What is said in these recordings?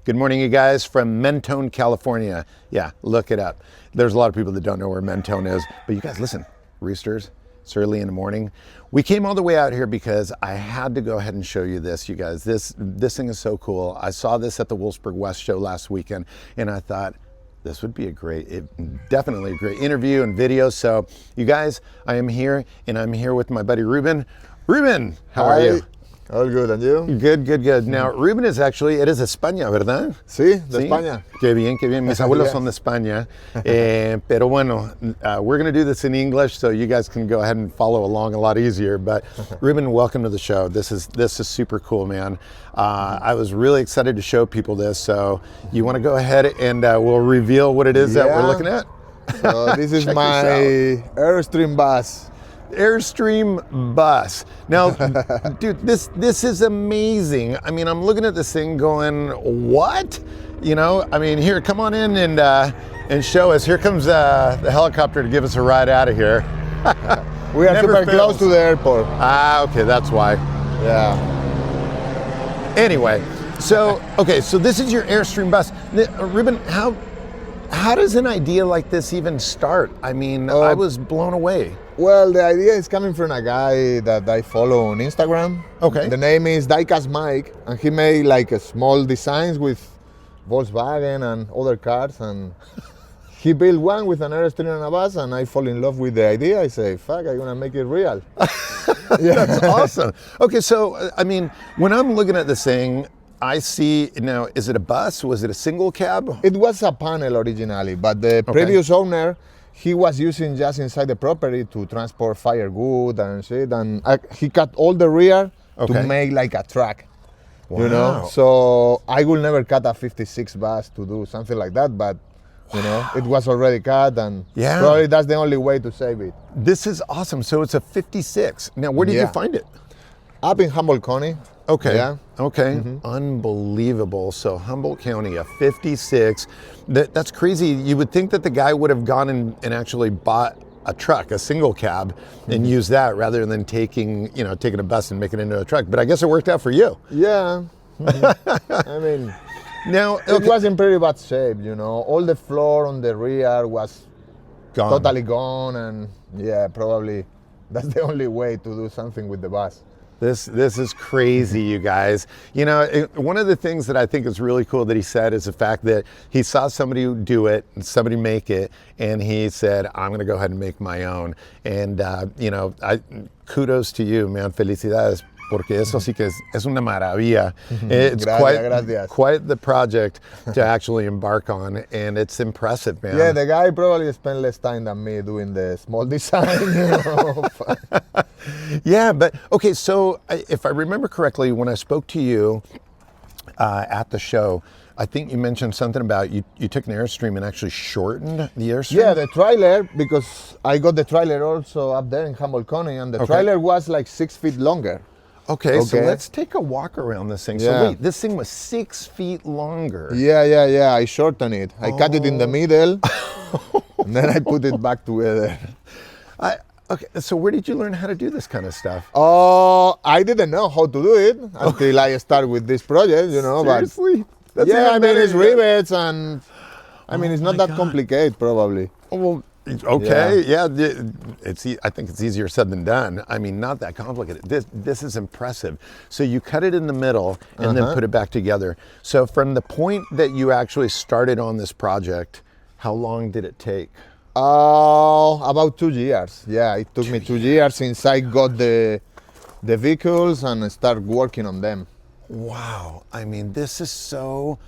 Good morning, you guys, from Mentone, California. Yeah, look it up. There's a lot of people that don't know where Mentone is, but you guys listen, roosters, it's early in the morning. We came all the way out here because I had to go ahead and show you this, you guys. This thing is so cool. I saw this at the Wolfsburg West show last weekend, and I thought, this would be definitely a great interview and video. So you guys, I am here, and I'm here with my buddy Ruben. Ruben, how are you? All good, and you? Good, good, good. Now, Ruben is actually, eres de España, ¿verdad? Sí, de España. Qué bien, qué bien. Mis abuelos son de España. Pero bueno, we're going to do this in English so you guys can go ahead and follow along a lot easier. But Ruben, welcome to the show. This is super cool, man. I was really excited to show people this. So you want to go ahead and we'll reveal what it is that we're looking at? So this is my Airstream bus. Airstream bus. Now, dude, this is amazing. I mean, I'm looking at this thing going, what? You know, I mean, here, come on in and show us. Here comes the helicopter to give us a ride out of here. We are super close to the airport. Ah, okay, that's why. Yeah. Anyway, so, okay, so this is your Airstream bus. Ruben, how does an idea like this even start? I mean, I was blown away. Well, the idea is coming from a guy that I follow on Instagram. Okay. The name is Diecast Mike, and he made like a small designs with Volkswagen and other cars, and he built one with an Airstream and a bus, and I fall in love with the idea. I say, fuck, I'm gonna make it real. That's awesome. Okay, so, I mean, when I'm looking at this thing, I see, now, is it a bus? Was it a single cab? It was a panel originally, but the previous owner, he was using just inside the property to transport firewood and shit, and he cut all the rear to make like a truck. Wow. You know, so I will never cut a 56 bus to do something like that, but you know, it was already cut, and probably that's the only way to save it. This is awesome. So it's a 56. Now, where did you find it? Up in Humboldt County. Okay. Yeah. Okay. Unbelievable. So Humboldt County, a 56. That's crazy. You would think that the guy would have gone and actually bought a truck, a single cab, and used that rather than taking a bus and making it into a truck. But I guess it worked out for you. Yeah. I mean, now it was in pretty bad shape. You know, all the floor on the rear was gone. Totally gone, and yeah, probably that's the only way to do something with the bus. This is crazy, you guys. You know, one of the things that I think is really cool that he said is the fact that he saw somebody do it, and somebody make it, and he said, I'm gonna go ahead and make my own. And, you know, kudos to you, man. Felicidades. Porque eso sí que es una maravilla. It's quite the project to actually embark on, and it's impressive, man. Yeah, the guy probably spent less time than me doing the small design, you know. Yeah, but okay, so if I remember correctly, when I spoke to you at the show, I think you mentioned something about you took an Airstream and actually shortened the Airstream? Yeah, the trailer, because I got the trailer also up there in Humboldt County, and the trailer was like 6 feet longer. Okay, so let's take a walk around this thing. So wait, this thing was 6 feet longer. Yeah, I shortened it. I cut it in the middle, and then I put it back together. Okay, so where did you learn how to do this kind of stuff? Oh, I didn't know how to do it until I started with this project, you know. Seriously? But I mean, it's rivets, and I mean, it's not that complicated, probably. Oh, well, okay, yeah. I think it's easier said than done. I mean, not that complicated. This is impressive. So you cut it in the middle and then put it back together. So from the point that you actually started on this project, how long did it take? About 2 years. Yeah, it took me 2 years since I got the vehicles and started working on them. Wow, I mean, this is so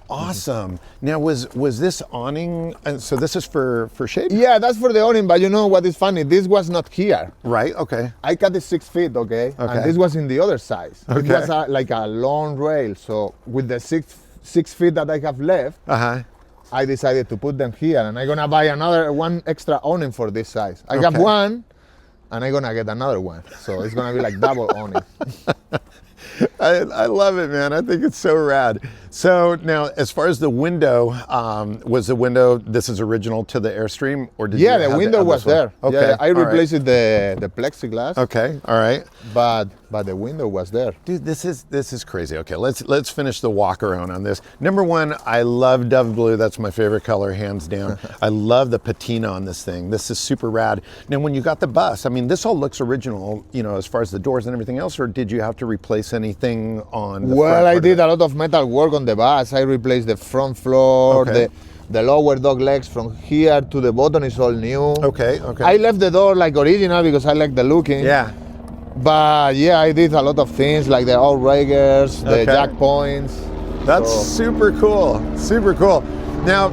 awesome. Now, was this awning, and so this is for shade? Yeah, that's for the awning, but you know what is funny? This was not here. Right, okay. I cut it 6 feet, okay? And this was in the other side. It was like a long rail, so with the six feet that I have left, I decided to put them here, and I'm gonna buy one extra awning for this size. I have one, and I'm gonna get another one. So it's gonna be like double awning. I love it, man. I think it's so rad. So now, as far as the window, was the window, this is original to the Airstream, or did you the window was there. Okay, yeah, I replaced the plexiglass. Okay, all right. But but the window was there. Dude, this is crazy. Okay, let's finish the walk around on this. Number one, I love Dove Blue. That's my favorite color, hands down. I love the patina on this thing. This is super rad. Now, when you got the bus, I mean, this all looks original, you know, as far as the doors and everything else, or did you have to replace anything on the Well, front I part did of a lot of metal work on the bus. I replaced the front floor, Okay. the lower dog legs from here to the bottom is all new. Okay. I left the door like original because I like the looking. Yeah. But yeah, I did a lot of things like the outriggers, the Okay. jack points. That's So- super cool. Super cool. Now,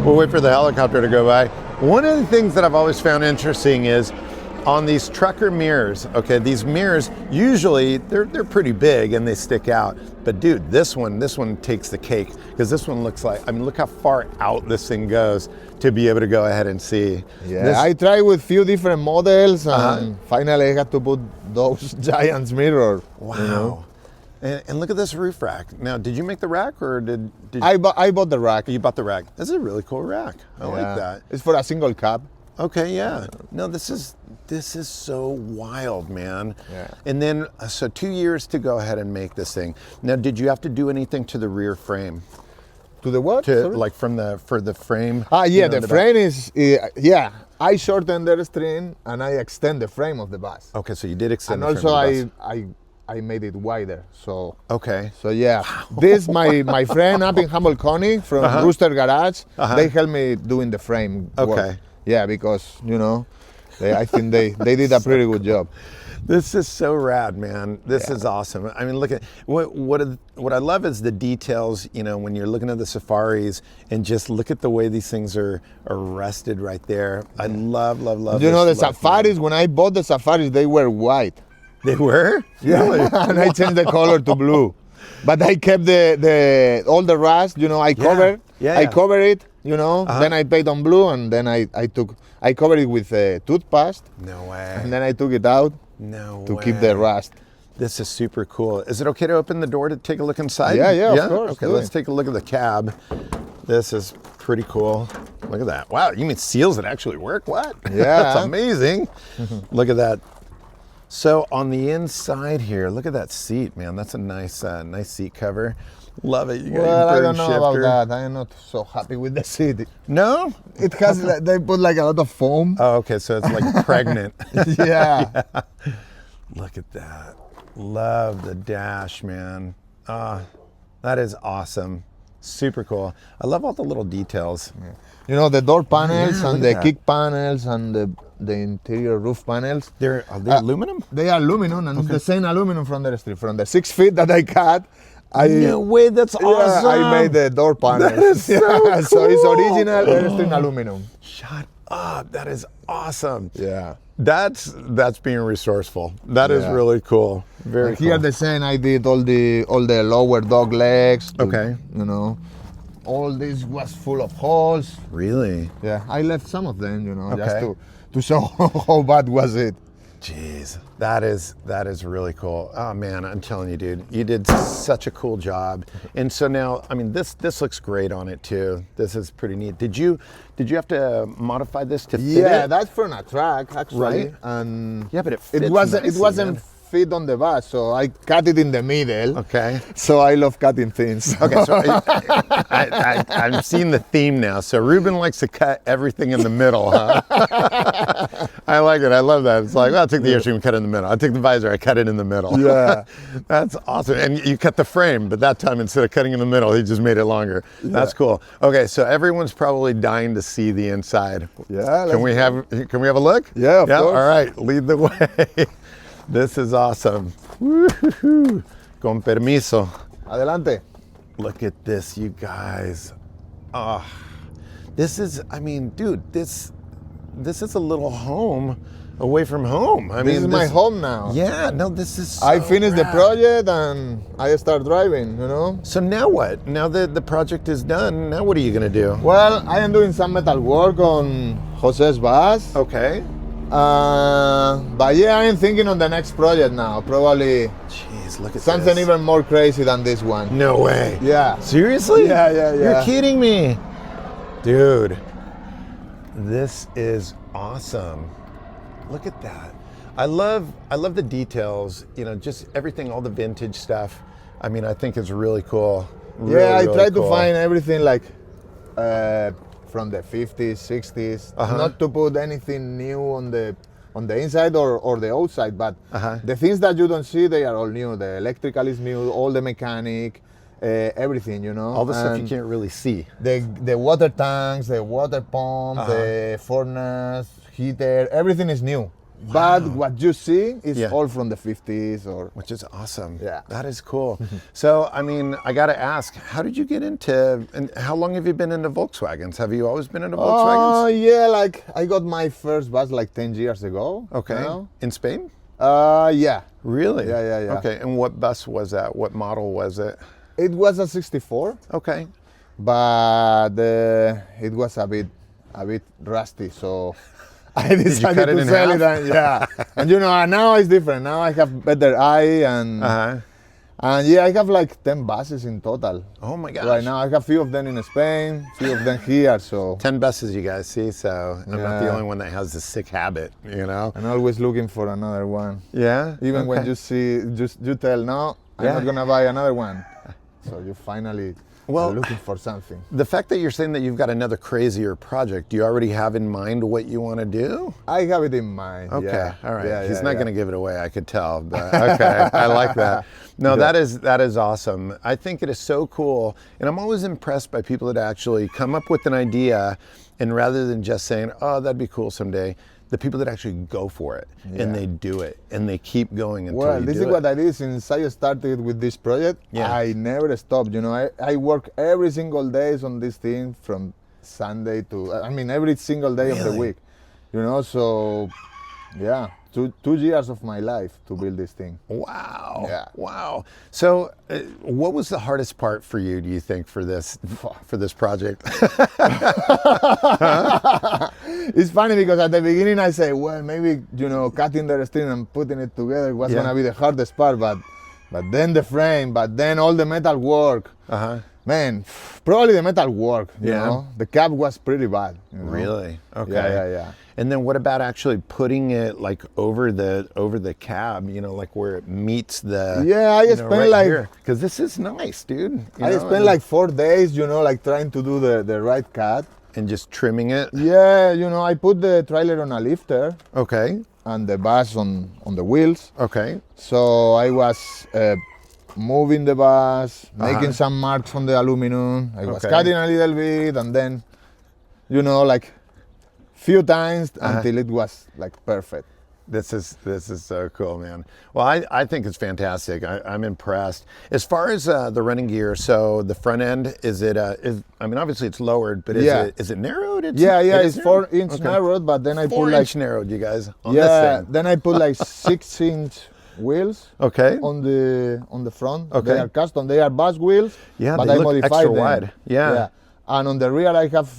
we'll wait for the helicopter to go by. One of the things that I've always found interesting is on these trucker mirrors, okay, these mirrors, usually they're pretty big and they stick out. But dude, this one takes the cake because this one looks like, I mean, look how far out this thing goes to be able to go ahead and see. Yeah, This- I tried with few different models and finally I had to put those giants mirror. wow. You know? And look at this roof rack. Now, did you make the rack or did I bought the rack. you bought the rack? This is a really cool rack. I like Yeah. that. It's for a single cab. Okay, yeah. No, this is so wild, man. Yeah. And then, so 2 years to go ahead and make this thing. Now, did you have to do anything to the rear frame? To the what? To Sorry? like for the frame? Ah, you yeah, know, the back? frame is, yeah. I shortened the Airstream and I extend the frame of the bus. Okay, so you did extend And the frame also of the bus. I made it wider. So Okay. yeah, this my friend up in Humboldt County from Rooster Garage. They helped me doing the frame work. Okay. Yeah, because you know, I think they did a pretty good job. This is so rad, man. This is awesome. I mean, look at what I love is the details, you know, when you're looking at the Safaris and just look at the way these things are rested right there. I love You know, the this look, Safaris, when I bought the Safaris, they were white. man. They were? Really? And I changed the color to blue. But I kept the all the rust, you know, I covered. Yeah, I yeah. covered it, you know, then I painted on blue and then I covered it with toothpaste No way. and then I took it out No to way. keep the rust. This is super cool. Is it okay to open the door to take a look inside? Yeah, of course, Okay, do let's it. take a look at the cab. This is pretty cool. Look at that. Wow, you mean seals that actually work? What? Yeah. That's amazing. Look at that. So on the inside here, look at that seat, man. That's a nice nice seat cover. Love it. You got Well, your I bird don't know shifter. about that. I am not so happy with the seat. No? It has, they put like a lot of foam. Oh, okay, so it's like pregnant. Yeah. Look at that. Love the dash, man. That is awesome. Super cool. I love all the little details. You know, the door panels Yeah, look and at the that. kick panels and the interior roof panels. Are they aluminum? They are aluminum and it's the same aluminum from the street. From the 6 feet that I cut, No way, that's awesome. I made the door panels. That is so So it's cool. original Airstream aluminum. Shut up. That is awesome. Yeah. That's being resourceful. That is Yeah. really cool. Very And cool. here the same, I did all the lower dog legs. Okay. You know, all this was full of holes. Really? Yeah, I left some of them, you know, just Okay. to show how bad was it. Jeez, that is really cool. Oh man, I'm telling you, dude, you did such a cool job. And so now, I mean, this looks great on it too. This is pretty neat. Did you have to modify this to fit Yeah, it? that's from a track actually, Right. and Yeah, but it fits it wasn't nicely, man. fit on the bus, so I cut it in the middle. Okay. So I love cutting things. Okay, so I'm seeing the theme now. So Ruben likes to cut everything in the middle, huh? I like it. I love that. It's like, well, I'll take the Airstream and cut it in the middle. I'll take the visor, I cut it in the middle. Yeah. That's awesome. And you cut the frame, but that time instead of cutting in the middle, he just made it longer. That's cool. Okay, so everyone's probably dying to see the inside. Yeah, Can we have a look? Yeah, of course. All right, lead the way. This is awesome. Woo-hoo-hoo. Con permiso. Adelante. Look at this, you guys. This is, I mean, dude, this is a little home away from home. I This mean, is my home now. Yeah, no, this is so I finished the rad. project and I start driving, you know. So now what? Now that the project is done, now what are you gonna do? Well, I am doing some metal work on Jose's bus. Okay. But yeah, I am thinking on the next project now. Probably Jeez, look at something this. even more crazy than this one. No way. Yeah. Seriously? Yeah. You're kidding me. Dude, this is awesome. Look at that. I love the details, you know, just everything, all the vintage stuff. I mean, I think it's really cool. Really, I really try to cool. find everything like from the 50s, 60s, not to put anything new on the inside or the outside, but the things that you don't see, they are all new. The electrical is new, all the mechanic, everything, you know. All the stuff you can't really see. The water tanks, the water pump, the furnace, heater, everything is new. Wow. But what you see is all from the 50s Which is awesome. Yeah. That is cool. So, I mean, I got to ask, how did you get into, and how long have you been into Volkswagens? Have you always been into Volkswagens? Oh, yeah, like I got my first bus like 10 years ago. Okay. Now. In Spain? Yeah. Really? Yeah. Okay, and what bus was that? What model was it? It was a 64. Okay. But it was a bit rusty, so I decided to sell it. And you know, now it's different. Now I have better eye and I have like 10 buses in total. Oh my gosh! Right now I have a few of them in Spain, few of them here. So 10 buses, you guys see. So I'm not the only one that has this sick habit, you know. I'm always looking for another one. Yeah. Even when you see, you tell no, I'm not gonna buy another one. So you finally. Well, looking for something. The fact that you're saying that you've got another crazier project, do you already have in mind what you want to do? I have it in mind. Okay, all right. He's not going to give it away, I could tell. But okay, I like that. No, that is awesome. I think it is so cool, and I'm always impressed by people that actually come up with an idea, and rather than just saying, "Oh, that'd be cool someday," the people that actually go for it and they do it and they keep going until you do it. Well, this is what I did since I started with this project. I never stopped. You know, I work every single day on this thing from Sunday to, I mean, every single day of the week. You know, so yeah, two years of my life to build this thing. Wow. Yeah. Wow. So what was the hardest part for you, do you think, for this project? It's funny because at the beginning I say, well, maybe, you know, cutting the string and putting it together was going to be the hardest part, but then the frame, but then all the metal work. Man, probably the metal work, you know. The cab was pretty bad. You know? Really? Okay. Yeah. And then what about actually putting it like over the cab, you know, like where it meets the I spent right like, because this is nice, dude. I spent like 4 days, you know, like trying to do the right cut. And just trimming it? Yeah, you know, I put the trailer on a lifter. Okay. And the bus on the wheels. Okay. So I was moving the bus, making some marks on the aluminum. I was cutting a little bit and then, you know, like few times until it was like perfect. This is so cool, man. Well, I think it's fantastic. I'm impressed. As far as the running gear, so the front end, I mean, obviously it's lowered, but is it narrowed? It's 4-inch narrowed, but then I put like 4-inch narrowed, you guys. On this thing. Then I put like 6-inch wheels. Okay. On the front. Okay. They are custom. They are bus wheels. Yeah, but they I look modified extra them. wide. Yeah. And on the rear I have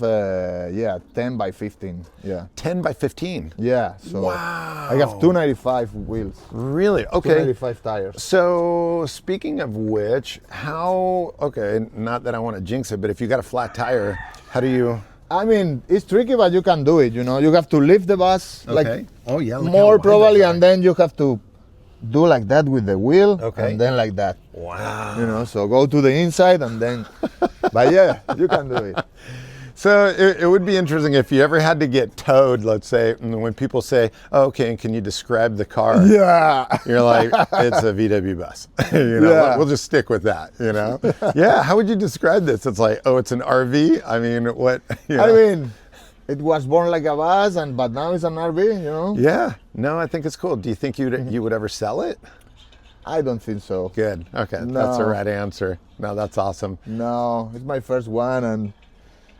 10 by 15. Yeah. 10 by 15. Yeah. So wow. I have 295 wheels. Really? Okay. 295 tires. So speaking of which, not that I want to jinx it, but if you got a flat tire, how do you? I mean, it's tricky, but you can do it. You know, you have to lift the bus like more probably, and then you have to do like that with the wheel, and then like that. Wow. You know, so go to the inside and then, but yeah, you can do it. So it would be interesting if you ever had to get towed, let's say, and when people say, oh, okay, and can you describe the car? Yeah. You're like, it's a VW bus. You know, we'll just stick with that, you know? Yeah, how would you describe this? It's like, oh, it's an RV? I mean, what? You know? I mean, it was born like a bus, but now it's an RV, you know? Yeah, no, I think it's cool. Do you think you would ever sell it? I don't think so. Good, okay, that's the right answer. No, that's awesome. No, it's my first one, and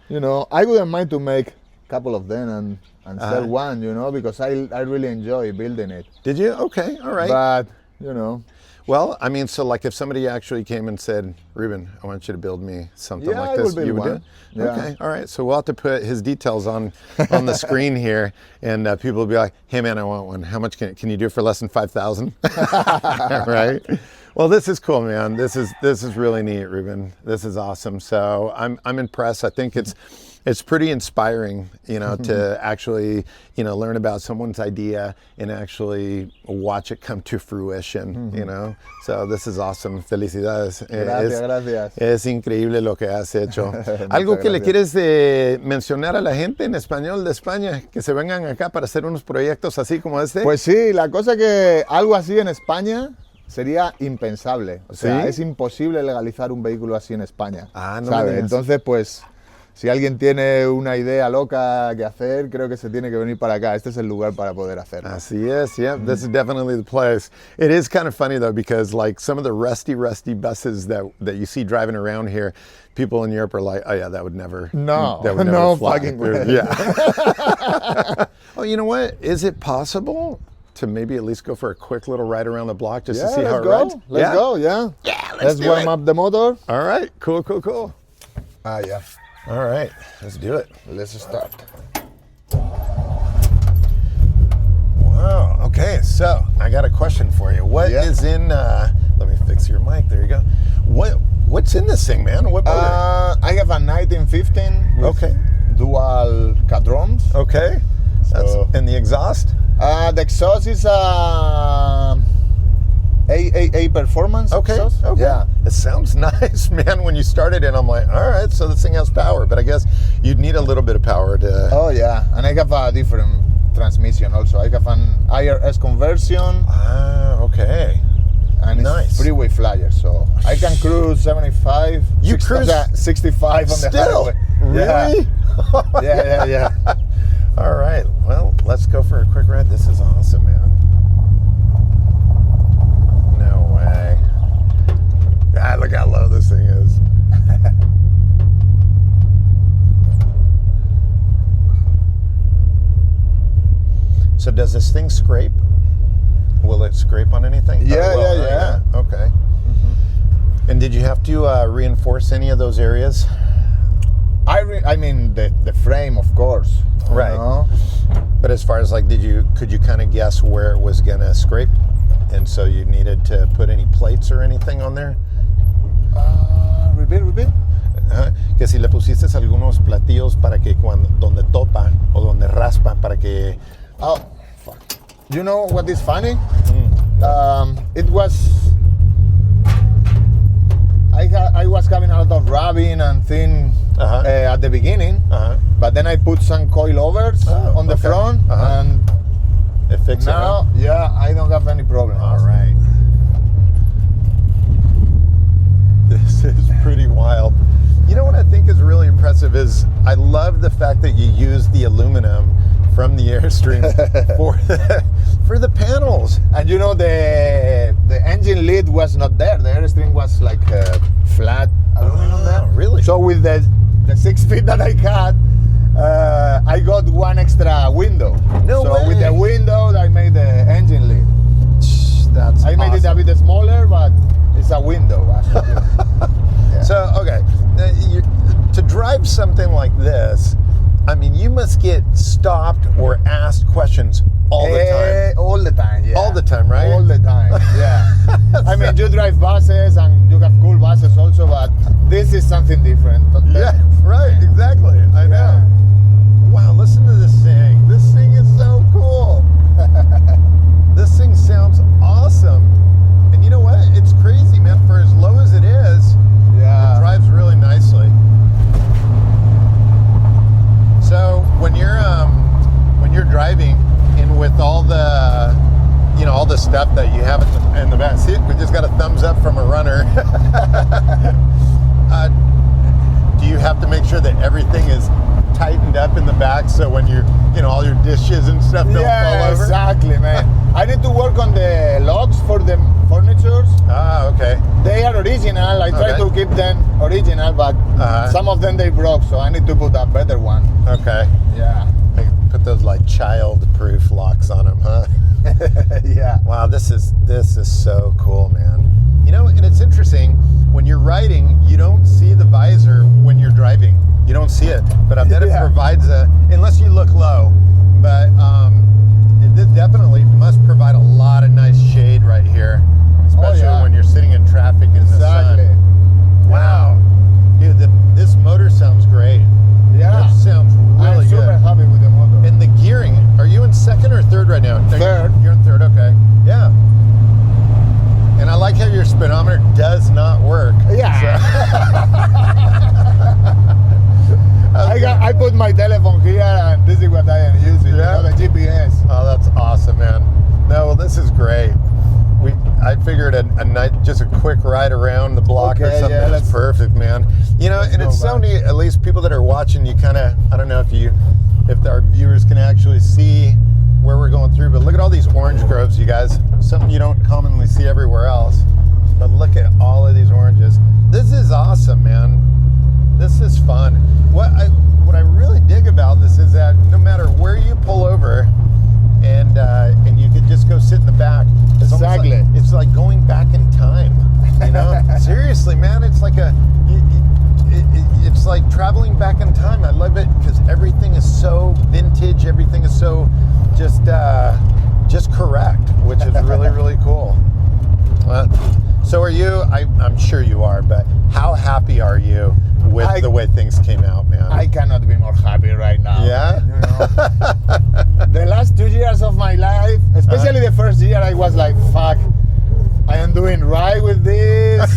you know, I wouldn't mind to make a couple of them and sell one, you know, because I really enjoy building it. Did you? Okay, all right. But, you know. Well, I mean, so like if somebody actually came and said, Ruben, I want you to build me something like this, you would do it? Yeah. Okay, all right. So we'll have to put his details on the screen here, and people will be like, hey man, I want one. How much can you do for less than 5,000? Right? Well, this is cool, man. This is really neat, Ruben. This is awesome. So I'm impressed. I think it's It's pretty inspiring, you know, to actually, you know, learn about someone's idea and actually watch it come to fruition, you know. So this is awesome. Felicidades. Gracias. Es increíble lo que has hecho. ¿Algo que le quieres mencionar a la gente en español de España? Que se vengan acá para hacer unos proyectos así como este. Pues sí, la cosa que algo así en España sería impensable. O sea, ¿Sí? es imposible legalizar un vehículo así en España. Ah, no ¿sabes? me digas. Entonces, pues, si alguien tiene una idea loca que hacer, creo que se tiene que venir para acá. Este es el lugar para poder hacerlo. Así es, yeah. This is definitely the place. It is kind of funny though, because like some of the rusty buses that you see driving around here, people in Europe are like, oh yeah, that would never fly. Fucking way. Yeah. Oh, you know what? Is it possible to maybe at least go for a quick little ride around the block just to see how it rides? Let's go, yeah. Yeah, Let's warm up the motor. All right, cool. Yeah. All right, let's do it. Let's start. Wow. Okay, so I got a question for you. What is in? Let me fix your mic. There you go. What's in this thing, man? What motor? I have a 1915 with dual cadrons. Okay. And the exhaust? The exhaust is a performance exhaust. Okay. Yeah. It sounds nice, man. When you started it, I'm like, all right, so this thing has power, but I guess you'd need a little bit of power to... Oh, yeah. And I have a different transmission also. I have an IRS conversion. Ah, okay. And it's freeway flyer, so I can cruise 75. You cruise 65 on the highway. Really? Yeah. All right. Well, let's go for a quick ride. This is awesome, man. No way. God, look how low this thing is. So does this thing scrape? Will it scrape on anything? Yeah. Okay. Mm-hmm. And did you have to reinforce any of those areas? I mean the frame, of course. Right. You know? But as far as like, could you kind of guess where it was gonna scrape, and so you needed to put any plates or anything on there? Repeat. Que si le pusiste algunos platillos para que donde topa o donde raspa para que. Oh, fuck. You know what is funny? It was. I was having a lot of rubbing and thing at the beginning, but then I put some coilovers on the front, and it fixed now, it. Yeah, I don't have any problem. All right. This is pretty wild. You know what I think is really impressive is I love the fact that you use the aluminum from the Airstream for the panels. And you know the engine lid was not there. The Airstream was like flat aluminum there. Really? So with the 6 feet that I got, I got one extra window. No way. So with the window, I made the engine lid. That's I made it a bit smaller, but it's a window. Yeah. So, okay, to drive something like this, I mean, you must get stopped or asked questions all the time. All the time, yeah. All the time, right? All the time, yeah. I mean, you drive buses and you have cool buses also, but this is something different. Yeah, right, exactly. I know. Wow, listen to this thing. This thing is so cool. This thing sounds awesome. And you know what? It's crazy, man. For as low as it is, it drives really nicely. So when you're driving and with all the all the stuff that you have in the back, see, we just got a thumbs up from a runner. Do you have to make sure that everything is tightened up in the back so when all your dishes and stuff don't fall over? Exactly, man. I need to work on the locks for the furnitures. Ah, okay. They are original. I try to keep them original, but some of them they broke, so I need to put a better one. Okay. Yeah. They put those like child-proof locks on them, huh? Yeah. Wow, this is so cool, man. And it's interesting, when you're riding, you don't see the visor when you're driving. You don't see it, but I bet it provides unless you look low, but it definitely must provide a lot of nice shade right here, especially when you're sitting in traffic in the sun. Wow. Dude, this motor sounds great. Yeah. There's put my telephone here, and this is what I am using. Yeah. The GPS. Oh, that's awesome, man. No, well, this is great. I figured a night, just a quick ride around the block or something. Yeah, That's perfect, man. You know, and it's so neat. At least people that are watching, you kind of, I don't know if our viewers can actually see where we're going through, but look at all these orange groves, you guys. Something you don't commonly see everywhere else. But look at all of these oranges. This is awesome, man. This is fun. What I really dig about this is that no matter where you pull over, and you could just go sit in the back. Exactly. It's like going back in time. You know, seriously, man. It's like it's like traveling back in time. I love it because everything is so vintage. Everything is so just correct, which is really really cool. So are you? I'm sure you are, but how happy are you with the way things came out, man? I cannot be more happy right now. Yeah? You know? The last 2 years of my life, especially the first year, I was like, fuck, I am doing right with this.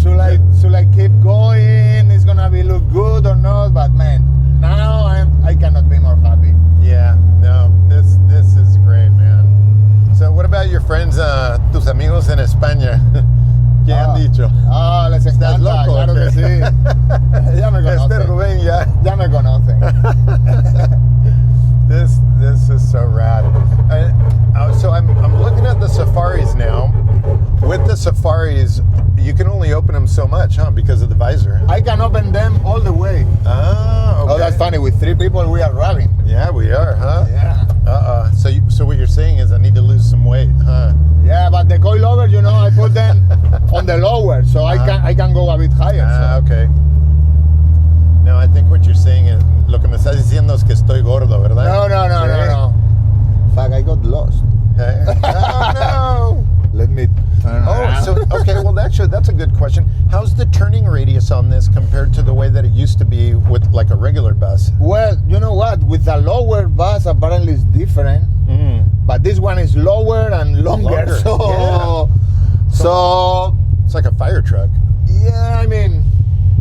Should I keep going? It's gonna be look good or not? But man, now I cannot be more happy. Yeah, no, this is great, man. So what about your friends, tus amigos en España? ¿Qué han dicho? Les encanta, loco, claro que sí. Ya me conocen. Rubén, Ya me conocen. This is so rad. So I'm looking at the safaris now. With the safaris, you can only open them so much, huh? Because of the visor. I can open them all the way. Ah, okay. Oh, that's funny. With 3 people, we are driving. Yeah, we are, huh? Yeah. So what you're saying is I need to lose some weight, huh? Yeah, but the coilover, you know, I put them on the lower, so I can go a bit higher. Okay. No, I think what you're saying is, lo que me estás diciendo es que estoy gordo, ¿verdad? No. Fuck, I got lost. Hey. Oh, no. Let me turn around. Okay, well, actually, that's a good question. How's the turning radius on this compared to the way that it used to be with like a regular bus? Well, you know what? With the lower bus, apparently it's different. But this one is lower and longer. So it's like a fire truck. Yeah, I mean,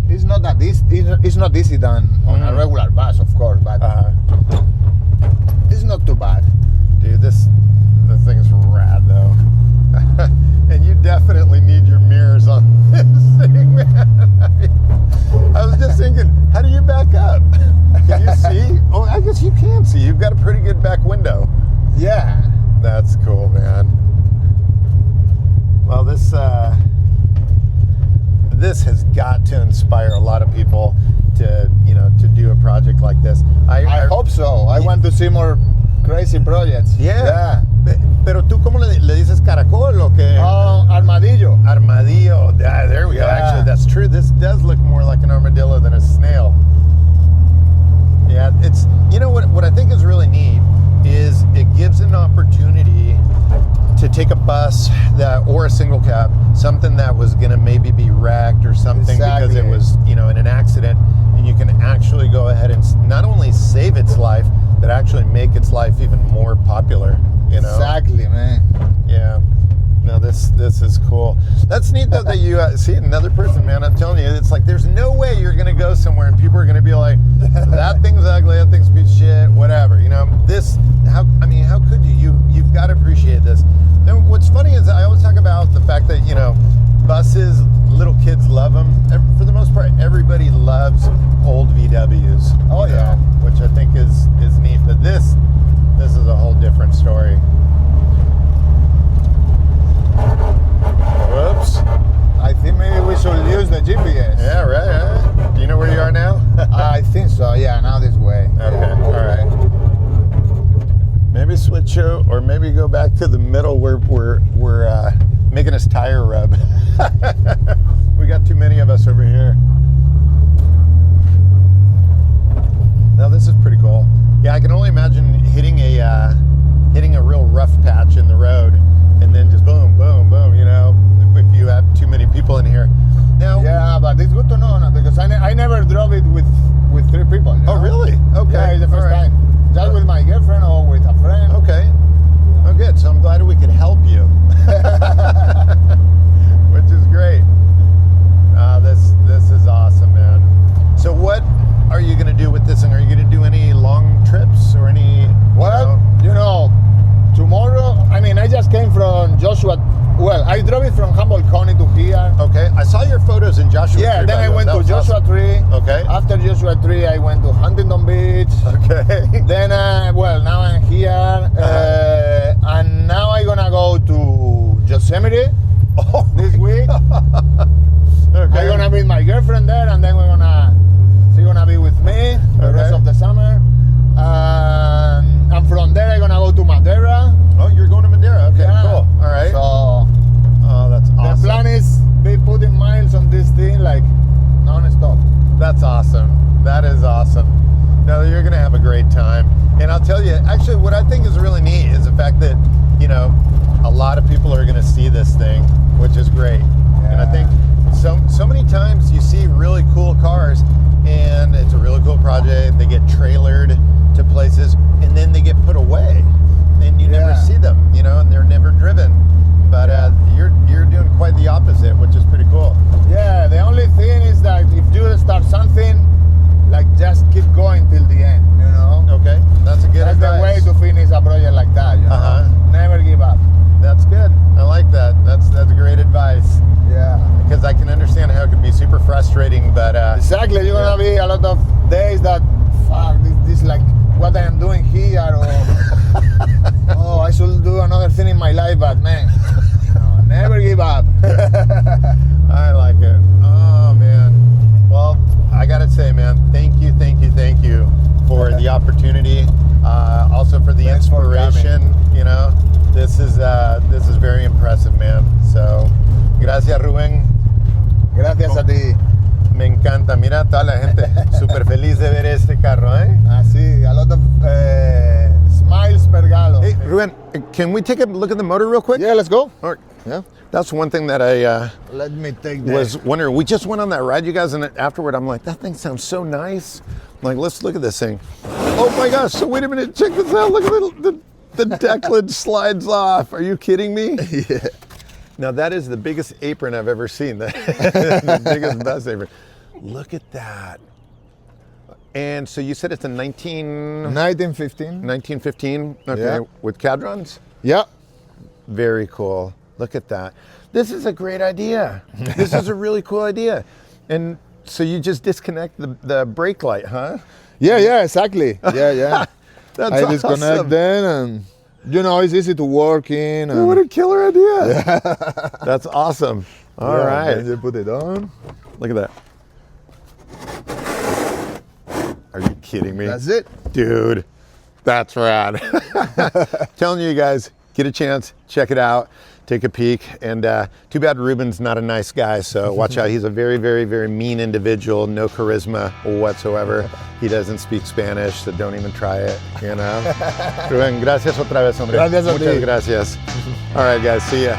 it's not that easy. It's not easy than on a regular bus, of course, but it's not too bad. Dude, the thing's rad though. And you definitely need your mirrors on this thing, man. I was just thinking, how do you back up? Can you see? Oh, I guess you can see. You've got a pretty good back window. Yeah. That's cool, man. Well, this has got to inspire a lot of people to do a project like this. I hope so. I want to see more crazy projects. Yeah. Pero tú, ¿cómo le dices caracol o qué? Oh, armadillo. Armadillo. There we go. Actually, that's true. This does look more like an armadillo than a snail. Yeah, it's, what I think is really neat is it gives an opportunity to take a bus or a single cab, something that was going to maybe be wrecked or something because it was, in an accident, and you can actually go ahead and not only save its life, but actually make its life even more popular, Exactly, man. Yeah. No, this is cool. That's neat though that you see another person, man. I'm telling you, it's like there's no way you're gonna go somewhere and people are gonna be like, that thing's ugly, that thing's piece of shit, whatever. How could you? You've got to appreciate this. And what's funny is I always talk about the fact that buses, little kids love them. For the most part, everybody loves old VWs. Oh yeah, which I think is neat. But this is a whole different story. Whoops. I think maybe we should use the GPS. Yeah, right. Do you know where you are now? I think so, yeah, now this way. Okay, yeah, all right. Maybe switch out, or maybe go back to the middle where we're making us tire rub. We got too many of us over here. Now this is pretty cool. Yeah, I can only imagine hitting a real rough patch in the road, and then just boom, boom, boom. If you have too many people in here. Now, yeah, but it's good to know because I never drove it with 3 people. Oh, really? Okay. Yeah, it's the first time. Just with my girlfriend or with a friend. Okay. Oh, good. So I'm glad we could help you, which is great. This is awesome, man. So what are you going I saw your photos in Joshua Yeah, Tree. then by I the way. went That to was Joshua awesome. Tree. Okay. After Joshua Tree, I went to Huntington Beach. Okay. Then, well, now I'm here. And now I'm gonna go to Yosemite this week. Okay. I'm gonna meet my girlfriend there, and then she's gonna be with me the rest of the summer. And from there, I'm gonna go to Madeira. Oh, you're going to Madeira. Okay, Yeah. cool. All right. So Oh, that's awesome. the plan is be putting miles on this thing like non-stop. That's awesome. That is awesome. No, you're going to have a great time. And I'll tell you, actually, what I think is really neat is the fact that, you know, a lot of people are going to see this thing, which is great. And I think so many times you see really cool cars and it's a really cool project. They get trailered to places and then they get put away and you never see them, you know, and they're never driven. But you're doing quite the opposite, which is pretty cool. Yeah, the only thing is that if you start something, like just keep going till the end, you know? Okay, that's a good That's advice. the way to finish a project like that, you know? Never give up. That's good. I like that. That's great advice. Yeah. Because I can understand how it can be super frustrating, but Exactly, you're gonna be a lot of days that, fuck, this like what I am doing here, or oh, I should do another thing in my life, but man, you know, never give up. I like it. Oh man. Well, I gotta say, man, thank you for the opportunity. Also for the Thanks for inspiration. You know, this is very impressive, man. So, gracias, Ruben. Gracias a ti. Me encanta. Mira toda la gente súper feliz de ver este carro, ¿eh? Así, a lot of smiles per gallon. Hey, Ruben, can we take a look at the motor real quick? Yeah, let's go. All right. Yeah. That's one thing that I Let me take was wondering. We just went on that ride, you guys, and afterward, I'm like, that thing sounds so nice. I'm like, let's look at this thing. Oh my gosh! So wait a minute, check this out. Look at the deck lid slides off. Are you kidding me? Yeah. Now that is the biggest apron I've ever seen. The biggest, best apron. Look at that. And so you said it's a 1915. 1915. Okay, Yeah. with cadrons. Yeah. Very cool. Look at that. This is a great idea. This is a really cool idea. And so you just disconnect the brake light, huh? Yeah, exactly. Yeah. That's I awesome. disconnect then, and you know, it's easy to work in. And What a killer idea. That's awesome. All right. Then you put it on. Look at that. Are you kidding me? That's it. Dude, that's rad. Telling you guys, get a chance, check it out, take a peek. And too bad Ruben's not a nice guy, so watch out. He's a very, very, very mean individual, no charisma whatsoever. He doesn't speak Spanish, so don't even try it, you know? Ruben, gracias otra vez, hombre. Gracias a Muchas ti. gracias. All right, guys, see ya.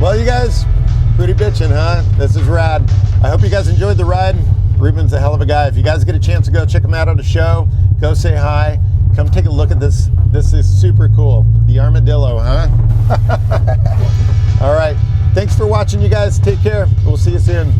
Well, you guys, pretty bitchin', huh? This is rad. I hope you guys enjoyed the ride. Ruben's a hell of a guy. If you guys get a chance to go check him out at a show, go say hi. Come take a look at this. This is super cool. The armadillo, huh? All right. Thanks for watching, you guys. Take care. We'll see you soon.